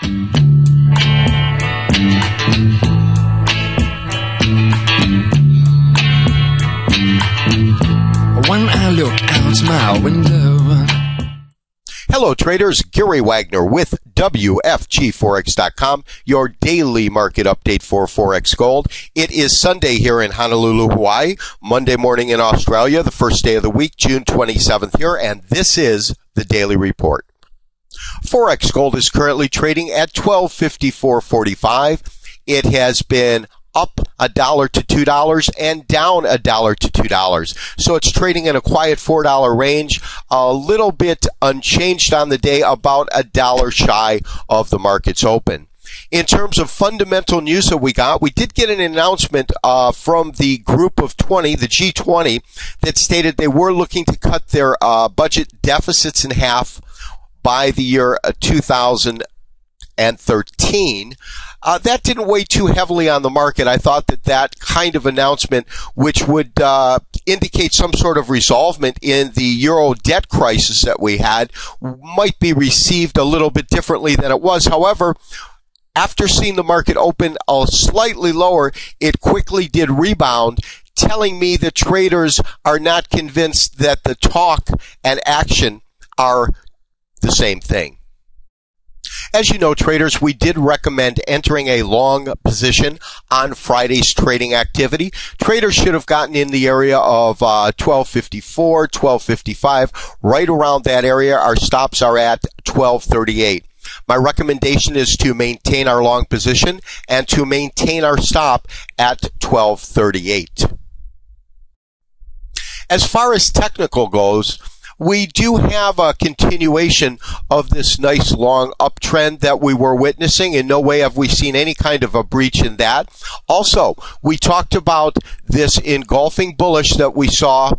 When I look out my window. Hello traders, Gary Wagner with WFGForex.com, your daily market update for Forex Gold. It is Sunday here in Honolulu, Hawaii, Monday morning in Australia, the first day of the week, June 27th here, and this is the Daily Report. Forex Gold is currently trading at $1254.45. It has been up $1 to $2 and down $1 to $2. So it's trading in a quiet $4 range, a little bit unchanged on the day, about $1 shy of the market's open. In terms of fundamental news that we did get an announcement from the Group of 20, the G20, that stated they were looking to cut their budget deficits in half by the year 2013. That didn't weigh too heavily on the market. I thought that kind of announcement, which would indicate some sort of resolvement in the euro debt crisis that we had, might be received a little bit differently than it was. However, after seeing the market open slightly lower, it quickly did rebound, telling me that traders are not convinced that the talk and action are the same thing. As you know, traders, we did recommend entering a long position on Friday's trading activity. Traders should have gotten in the area of 1254, 1255, right around that area. Our stops are at 1238. My recommendation is to maintain our long position and to maintain our stop at 1238. As far as technical goes, we do have a continuation of this nice long uptrend that we were witnessing. In no way have we seen any kind of a breach in that. Also, we talked about this engulfing bullish that we saw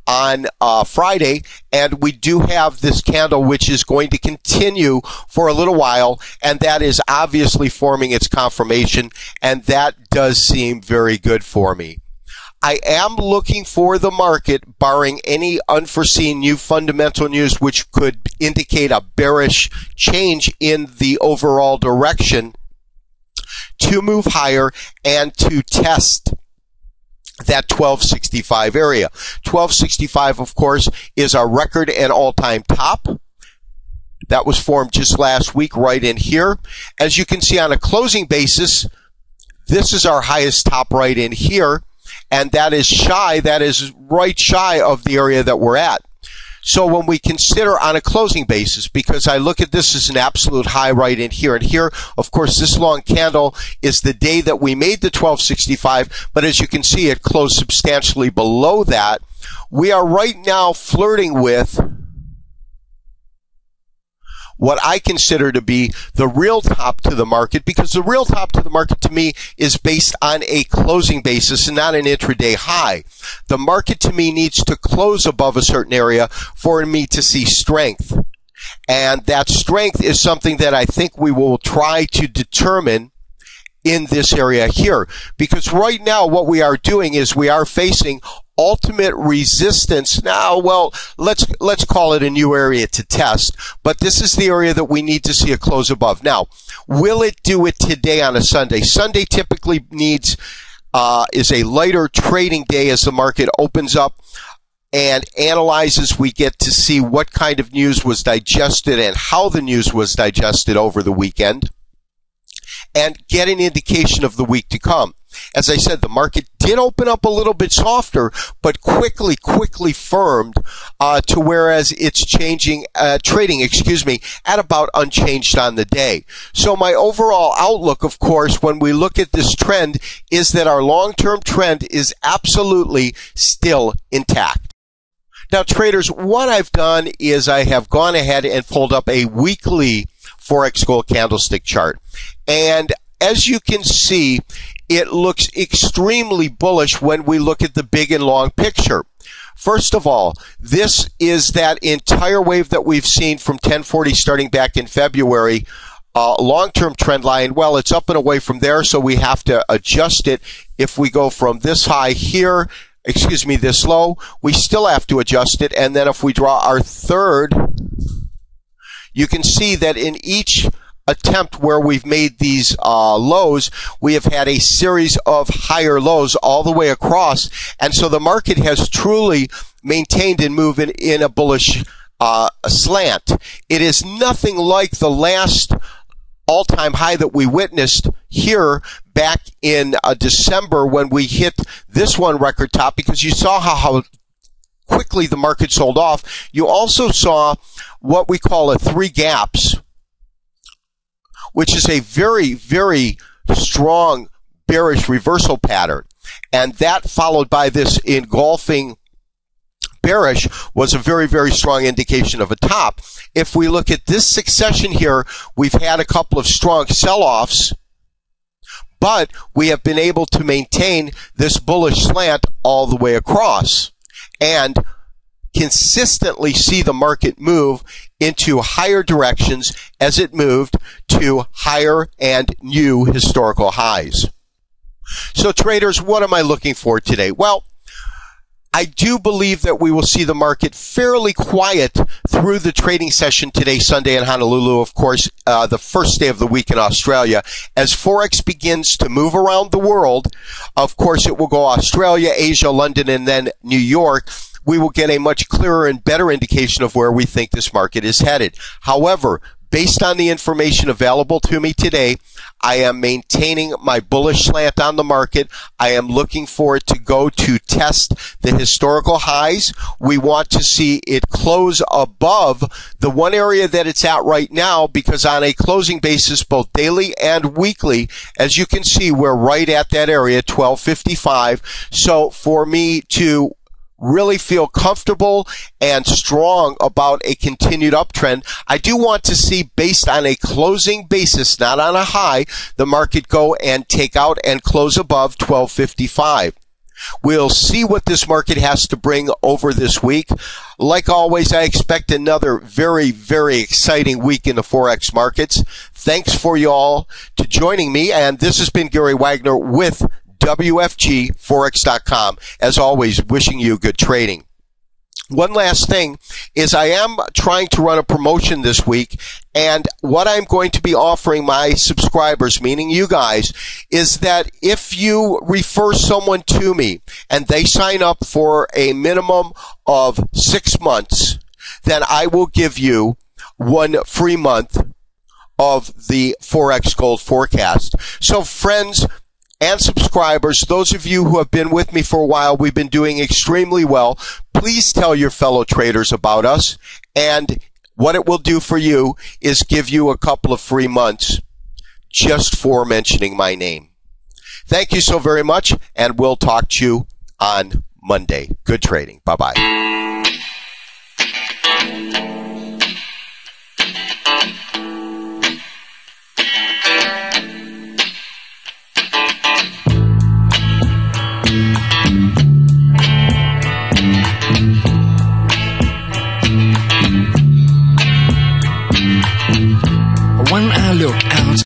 on Friday, and we do have this candle which is going to continue for a little while, and that is obviously forming its confirmation, and that does seem very good for me. I am looking for the market, barring any unforeseen new fundamental news which could indicate a bearish change in the overall direction, to move higher and to test that 1265 area. 1265, of course, is our record and all-time top. That was formed just last week right in here. As you can see on a closing basis, this is our highest top right in here. And that is right shy of the area that we're at. So when we consider on a closing basis, because I look at this as an absolute high right in here, and here, of course, this long candle is the day that we made the 1265, but as you can see, it closed substantially below that. We are right now flirting with what I consider to be the real top to the market, because the real top to the market to me is based on a closing basis and not an intraday high. The market to me needs to close above a certain area for me to see strength. And that strength is something that I think we will try to determine in this area here. Because right now what we are doing is we are facing ultimate resistance. Now, well, let's call it a new area to test, but this is the area that we need to see a close above. Now, will it do it today on a Sunday? Sunday typically is a lighter trading day as the market opens up and analyzes. We get to see what kind of news was digested and how the news was digested over the weekend, and get an indication of the week to come. As I said, the market did open up a little bit softer, but quickly firmed to whereas it's trading, at about unchanged on the day. So my overall outlook, of course, when we look at this trend, is that our long-term trend is absolutely still intact. Now, traders, what I've done is I have gone ahead and pulled up a weekly Forex Gold candlestick chart. And as you can see, it looks extremely bullish when we look at the big and long picture. First of all, this is that entire wave that we've seen from 1040 starting back in February. Long-term trend line, well, it's up and away from there, so we have to adjust it. If we go from this high here, this low, we still have to adjust it. And then if we draw our third, you can see that in each attempt where we've made these lows, we have had a series of higher lows all the way across. And so the market has truly maintained and moved in a bullish slant. It is nothing like the last all-time high that we witnessed here back in December when we hit this one record top, because you saw how quickly the market sold off. You also saw what we call a three gaps, which is a very, very strong bearish reversal pattern. And that followed by this engulfing bearish was a very, very strong indication of a top. If we look at this succession here, we've had a couple of strong sell-offs, but we have been able to maintain this bullish slant all the way across and consistently see the market move into higher directions as it moved to higher and new historical highs. So traders, what am I looking for today? Well, I do believe that we will see the market fairly quiet through the trading session today, Sunday in Honolulu, of course, the first day of the week in Australia. As Forex begins to move around the world, of course, it will go Australia, Asia, London, and then New York. We will get a much clearer and better indication of where we think this market is headed. However, based on the information available to me today, I am maintaining my bullish slant on the market. I am looking for it to go to test the historical highs. We want to see it close above the one area that it's at right now, because on a closing basis, both daily and weekly, as you can see, we're right at that area, 1255. So for me to really feel comfortable and strong about a continued uptrend, I do want to see, based on a closing basis, not on a high, the market go and take out and close above 1255. We'll see what this market has to bring over this week. Like always, I expect another very, very exciting week in the Forex markets. Thanks for you all to joining me, and this has been Gary Wagner with WFGForex.com. As always, wishing you good trading. One last thing is I am trying to run a promotion this week, and what I'm going to be offering my subscribers, meaning you guys, is that if you refer someone to me and they sign up for a minimum of 6 months, then I will give you 1 free month of the Forex Gold Forecast. So friends and subscribers, those of you who have been with me for a while, we've been doing extremely well. Please tell your fellow traders about us, and what it will do for you is give you a couple of free months just for mentioning my name. Thank you so very much, and we'll talk to you on Monday. Good trading. Bye-bye.